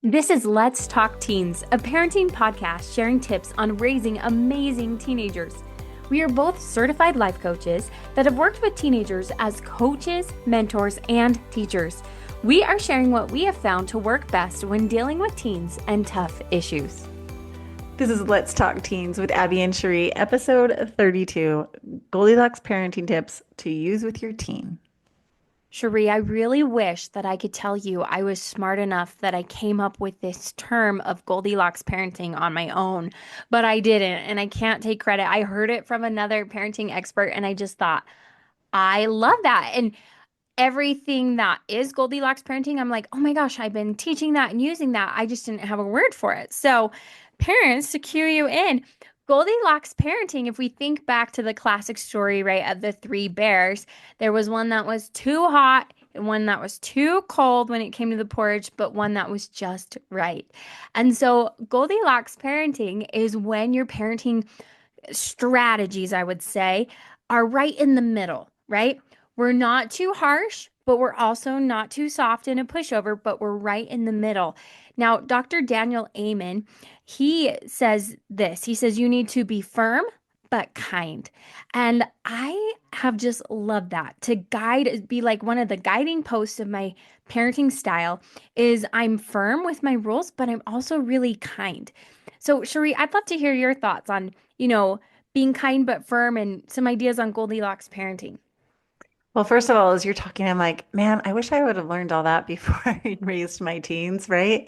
This is Let's Talk Teens, a parenting podcast sharing tips on raising amazing teenagers. We are both certified life coaches that have worked with teenagers as coaches, mentors, and teachers. We are sharing what we have found to work best when dealing with teens and tough issues. This is Let's Talk Teens with Abbi and Cheree, episode 32, Goldilocks Parenting Tips to Use with Your Teen. Cheree, I really wish that I could tell you I was smart enough that I came up with this term of Goldilocks parenting on my own, but I didn't, and I can't take credit. I heard it from another parenting expert, and I just thought, I love that. And everything that is Goldilocks parenting, I'm like, oh my gosh, I've been teaching that and using that. I just didn't have a word for it. So, parents, to cue you in, Goldilocks parenting, if we think back to the classic story, right, of the three bears, there was one that was too hot and one that was too cold when it came to the porridge, but one that was just right. And so, Goldilocks parenting is when your parenting strategies, I would say, are right in the middle, right? We're not too harsh, but we're also not too soft in a pushover, but we're right in the middle. Now, Dr. Daniel Amen, he says this. He says you need to be firm but kind. And I have just loved that to guide, be like one of the guiding posts of my parenting style is I'm firm with my rules, but I'm also really kind. So, Cheree, I'd love to hear your thoughts on, being kind but firm and some ideas on Goldilocks parenting. Well, first of all, as you're talking, I'm like, man, I wish I would have learned all that before I raised my teens, right?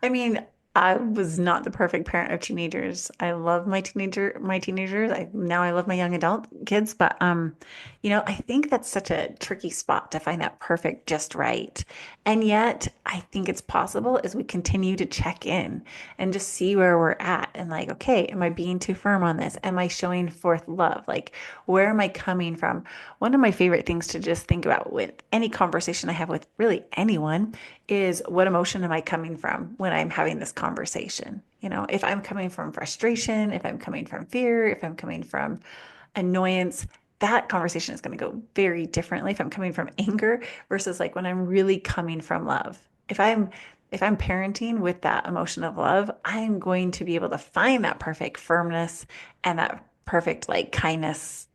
I mean, I was not the perfect parent of teenagers. I love my teenagers. I love my young adult kids, but I think that's such a tricky spot to find that perfect just right. And yet, I think it's possible as we continue to check in and just see where we're at and like, okay, am I being too firm on this? Am I showing forth love? Like, where am I coming from? One of my favorite things to just think about with any conversation I have with really anyone is what emotion am I coming from when I'm having this conversation? If I'm coming from frustration, if I'm coming from fear, if I'm coming from annoyance, that conversation is going to go very differently if I'm coming from anger versus like when I'm really coming from love. If I'm parenting with that emotion of love, I'm going to be able to find that perfect firmness and that perfect like kindness.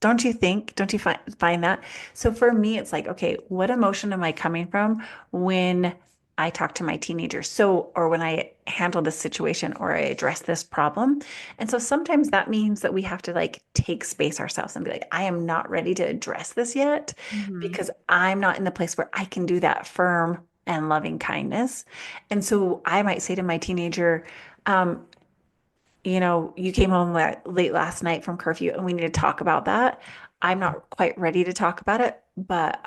Don't you think? Don't you find that? So for me, it's like, okay, what emotion am I coming from when I talk to my teenager? So, or when I handle this situation or I address this problem. And so sometimes that means that we have to like take space ourselves and be like, I am not ready to address this yet Mhm. because I'm not in the place where I can do that firm and loving kindness. And so I might say to my teenager, um, you came home late last night from curfew and we need to talk about that. I'm not quite ready to talk about it, but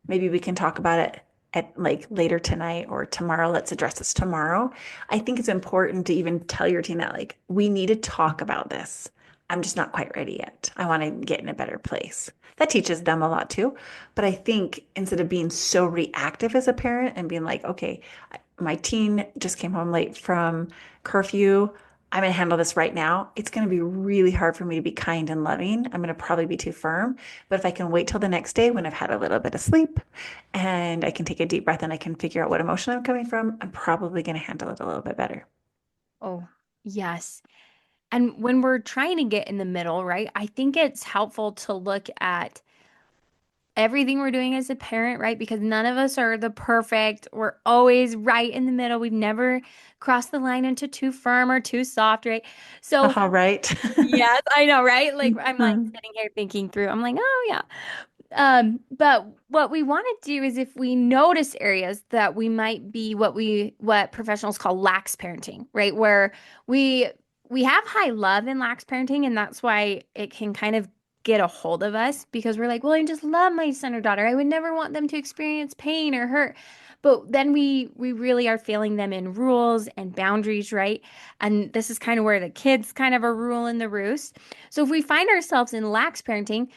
maybe we can talk about it at like later tonight or tomorrow. Let's address this tomorrow. I think it's important to even tell your team that like we need to talk about this. I'm just not quite ready yet. I want to get in a better place. That teaches them a lot too. But I think instead of being so reactive as a parent and being like, okay, my teen just came home late from curfew. I'm going to handle this right now. It's going to be really hard for me to be kind and loving. I'm going to probably be too firm. But if I can wait till the next day when I've had a little bit of sleep and I can take a deep breath and I can figure out what emotion I'm coming from, I'm probably going to handle it a little bit better. Oh, yes. And when we're trying to get in the middle, right, I think it's helpful to look at everything we're doing as a parent, right? Because none of us are the perfect. We're always right in the middle. We've never crossed the line into too firm or too soft, right? So, All right. yes, I know, right? Like I'm like Mhm. sitting here thinking through. I'm like, oh yeah. But what we want to do is if we notice areas that we might be what professionals call lax parenting, right? Where we we have high love in lax parenting, and that's why it can kind of get a hold of us because we're like, well, I just love my son or daughter. I would never want them to experience pain or hurt. But then we really are failing them in rules and boundaries, right? And this is kind of where the kids kind of are ruling the roost. So if we find ourselves in lax parenting,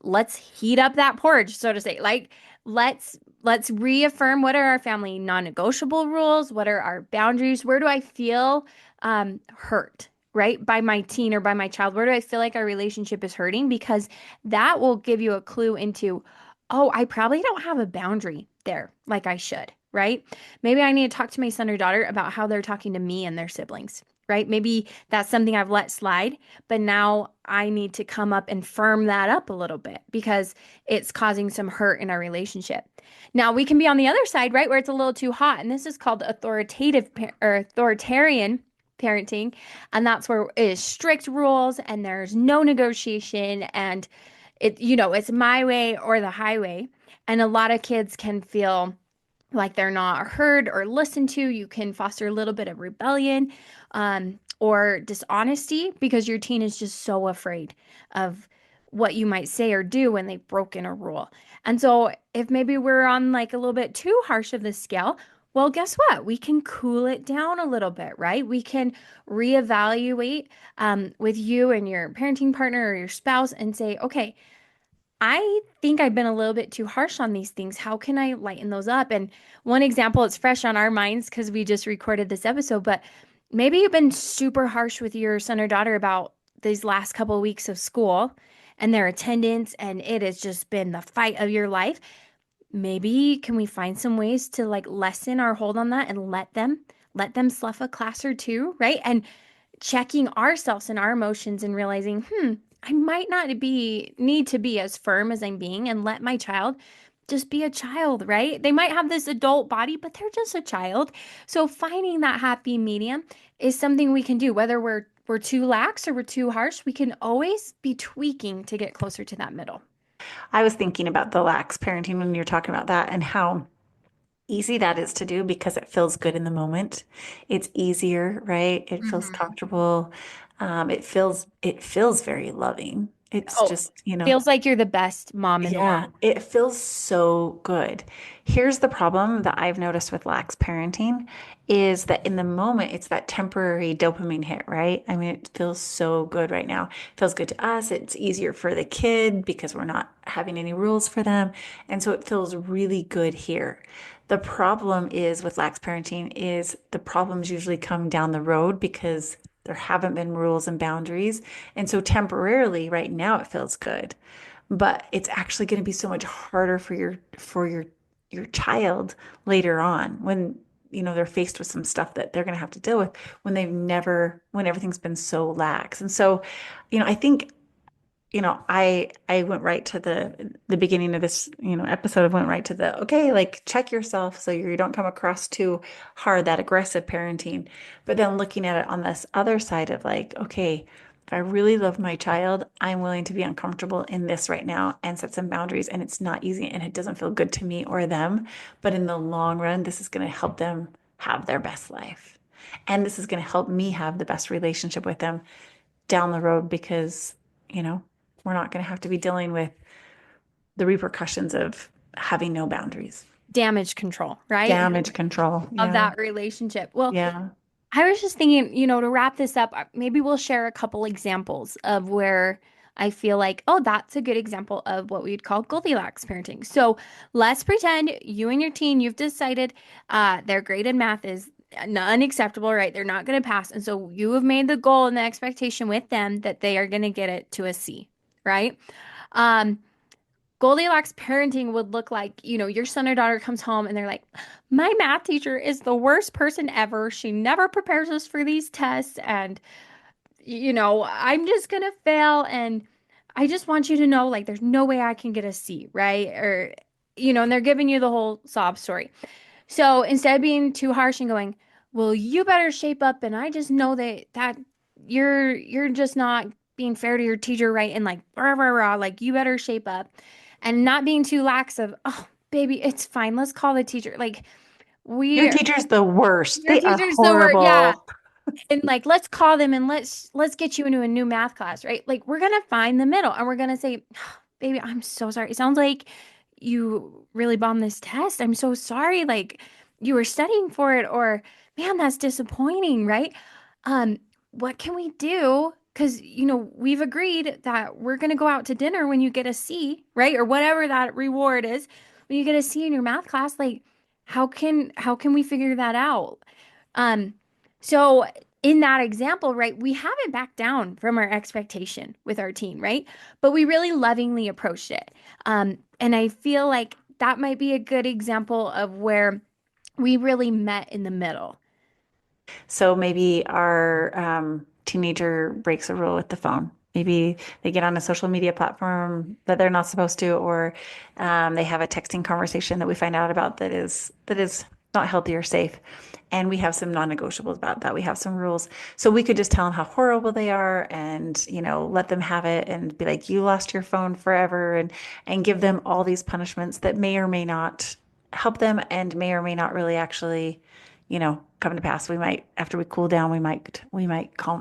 let's heat up that porridge, so to say. Like let's reaffirm what are our family non-negotiable rules, what are our boundaries, where do I feel hurt, right? By my teen or by my child, where do I feel like our relationship is hurting? Because that will give you a clue into, oh, I probably don't have a boundary there like I should. right? Maybe I need to talk to my son or daughter about how they're talking to me and their siblings, right? Maybe that's something I've let slide, but now I need to come up and firm that up a little bit because it's causing some hurt in our relationship. Now we can be on the other side, right, where it's a little too hot, and this is called or authoritarian parenting, and that's where it is strict rules and there's no negotiation and it's my way or the highway. And a lot of kids can feel like they're not heard or listened to. You can foster a little bit of rebellion or dishonesty because your teen is just so afraid of what you might say or do when they've broken a rule. And so, if maybe we're on like a little bit too harsh of the scale, well, guess what? We can cool it down a little bit, right? We can reevaluate with you and your parenting partner or your spouse and say, okay, I think I've been a little bit too harsh on these things. How can I lighten those up? And one example, it's fresh on our minds because we just recorded this episode, but maybe you've been super harsh with your son or daughter about these last couple of weeks of school and their attendance, and it has just been the fight of your life. Maybe can we find some ways to like lessen our hold on that and let them slough a class or two, right? And checking ourselves and our emotions and realizing, I might not be need to be as firm as I'm being and let my child just be a child, right? They might have this adult body, but they're just a child. So finding that happy medium is something we can do, whether we're too lax or we're too harsh, we can always be tweaking to get closer to that middle. I was thinking about the lax parenting when you're talking about that and how easy that is to do because it feels good in the moment. It's easier, right? It feels Mhm. comfortable. It feels very loving. It's Oh, just, feels like you're the best mom in the yeah, world. it feels so good. Here's the problem that I've noticed with lax parenting is that in the moment, it's that temporary dopamine hit, right? I mean, it feels so good right now. It feels good to us. It's easier for the kid because we're not having any rules for them. And so it feels really good here. The problem is with lax parenting is the problems usually come down the road because there haven't been rules and boundaries. And so temporarily, right now, it feels good, but it's actually going to be so much harder for your child later on when they're faced with some stuff that they're going to have to deal with when everything's been so lax. And so I think I went right to the beginning of this, episode. I went right to the, okay, like check yourself so you don't come across too hard, that aggressive parenting. But then looking at it on this other side of like, okay, if I really love my child, I'm willing to be uncomfortable in this right now and set some boundaries. And it's not easy and it doesn't feel good to me or them. But in the long run, this is going to help them have their best life. And this is going to help me have the best relationship with them down the road because, you know, we're not going to have to be dealing with the repercussions of having no boundaries. Damage control, right? Damage control. Of Yeah. that relationship. Well, Yeah. I was just thinking, to wrap this up, maybe we'll share a couple examples of where I feel like, oh, that's a good example of what we'd call Goldilocks parenting. So let's pretend you and your teen, you've decided their grade in math is unacceptable, right? They're not going to pass. And so you have made the goal and the expectation with them that they are going to get it to a C, right? Um, Goldilocks parenting would look like, your son or daughter comes home and they're like, my math teacher is the worst person ever. She never prepares us for these tests. And, I'm just going to fail. And I just want you to know, like, there's no way I can get a C, right? Or, and they're giving you the whole sob story. So instead of being too harsh and going, well, you better shape up. And I just know that you're just not being fair to your teacher, right? And like, rah, rah, rah, like you better shape up and not being too lax of, oh, baby, it's fine. Let's call the teacher. Like Your we, teacher's the worst. your They are teacher's the word. Yeah. horrible. And like, let's call them and let's get you into a new math class, right? Like we're gonna find the middle and we're gonna say, baby, I'm so sorry. It sounds like you really bombed this test. I'm so sorry. Like you were studying for it, or man, that's disappointing, right? Um, what can we do? Because we've agreed that we're gonna go out to dinner when you get a C, right? Or whatever that reward is. When you get a C in your math class, like how can we figure that out? Um, so in that example, right, we haven't backed down from our expectation with our teen, right? But we really lovingly approached it. And I feel like that might be a good example of where We really met in the middle. So maybe our teenager breaks a rule with the phone. Maybe they get on a social media platform that they're not supposed to, or they have a texting conversation that we find out about that is not healthy or safe. And we have some non-negotiables about that. We have some rules. So we could just tell them how horrible they are and, let them have it and be like, you lost your phone forever and give them all these punishments that may or may not help them and may or may not really actually come to pass. We might, after we cool down, we might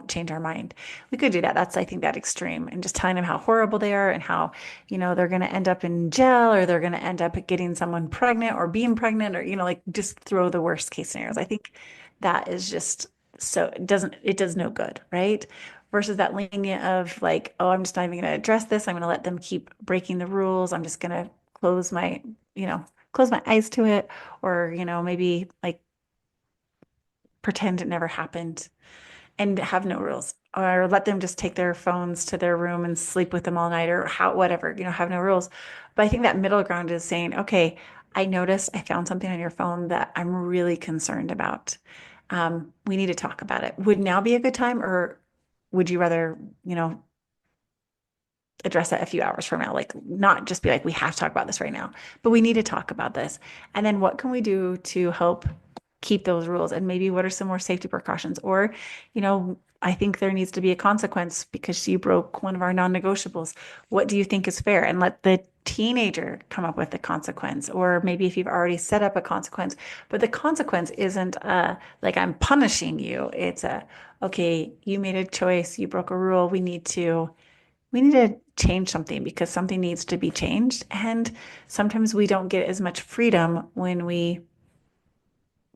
change our mind. We could do that. That's, I think, that extreme and just telling them how horrible they are and how, they're going to end up in jail or they're going to end up getting someone pregnant or being pregnant or, like just throw the worst case scenarios. I think that is just so it does no good, right? Versus that lenient of like, oh, I'm just not even going to address this. I'm going to let them keep breaking the rules. I'm just going to close my, close my eyes to it or, maybe like pretend it never happened and have no rules or let them just take their phones to their room and sleep with them all night or how whatever, have no rules. But I think that middle ground is saying, okay, I noticed I found something on your phone that I'm really concerned about. We need to talk about it. Would now be a good time or would you rather, address that a few hours from now? Like, not just be like, we have to talk about this right now, but we need to talk about this. And then what can we do to help keep those rules? And maybe what are some more safety precautions? Or, I think there needs to be a consequence because you broke one of our non-negotiables. What do you think is fair? And let the teenager come up with the consequence. Or maybe if you've already set up a consequence, but the consequence isn't like I'm punishing you. It's okay, you made a choice, you broke a rule. We need to change something because something needs to be changed. And sometimes we don't get as much freedom when we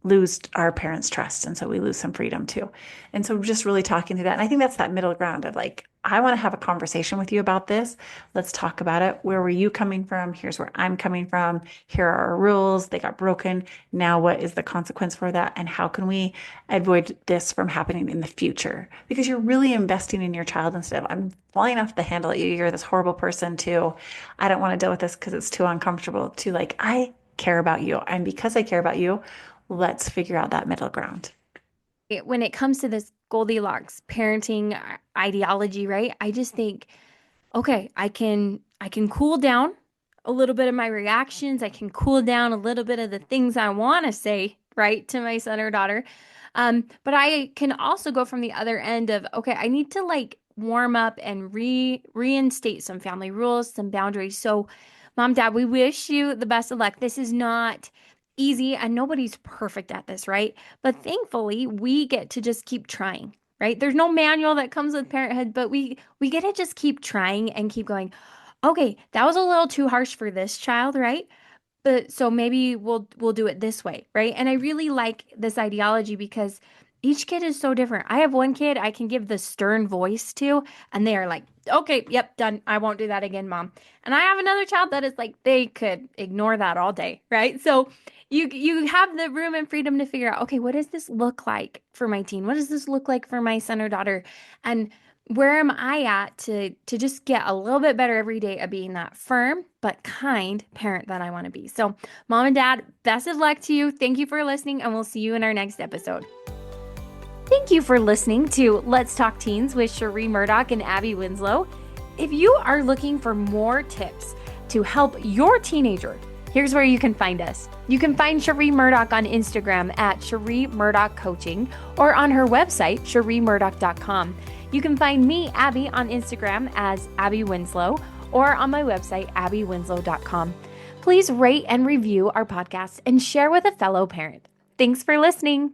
lose our parents' trust. And so we lose some freedom too. And so just really talking through that. And I think that's that middle ground of like, I want to have a conversation with you about this. Let's talk about it. Where were you coming from? Here's where I'm coming from. Here are our rules. They got broken. Now, what is the consequence for that? And how can we avoid this from happening in the future? Because you're really investing in your child instead of I'm falling off the handle at you. You're this horrible person too. I don't want to deal with this because it's too uncomfortable to like, I care about you. And because I care about you, let's figure out that middle ground. When it comes to this Goldilocks parenting ideology, right? I just think, okay, I can cool down a little bit of my reactions. I can cool down a little bit of the things I want to say, right, to my son or daughter. But I can also go from the other end of, okay, I need to like warm up and reinstate some family rules, some boundaries. So, mom, dad, we wish you the best of luck. This is not easy and nobody's perfect at this, right? But thankfully, we get to just keep trying, right? There's no manual that comes with parenthood, but we get to just keep trying and keep going. Okay, that was a little too harsh for this child, right? But so maybe we'll do it this way, right? And I really like this ideology because each kid is so different. I have one kid I can give the stern voice to, and they are like, okay, yep, done. I won't do that again, mom. And I have another child that is like, they could ignore that all day, right? So you have the room and freedom to figure out, okay, what does this look like for my teen? What does this look like for my son or daughter? And where am I at to just get a little bit better every day of being that firm but kind parent that I want to be. So, mom and dad, best of luck to you. Thank you for listening, and we'll see you in our next episode. Thank you for listening to Let's Talk Teens with Cheree Murdock and Abbi Winslow. If you are looking for more tips to help your teenager, here's where you can find us. You can find Cheree Murdock on Instagram at Cheree Murdock Coaching or on her website, ChereeMurdock.com. You can find me, Abbi, on Instagram as Abbi Winslow or on my website, AbbiWinslow.com. Please rate and review our podcast and share with a fellow parent. Thanks for listening.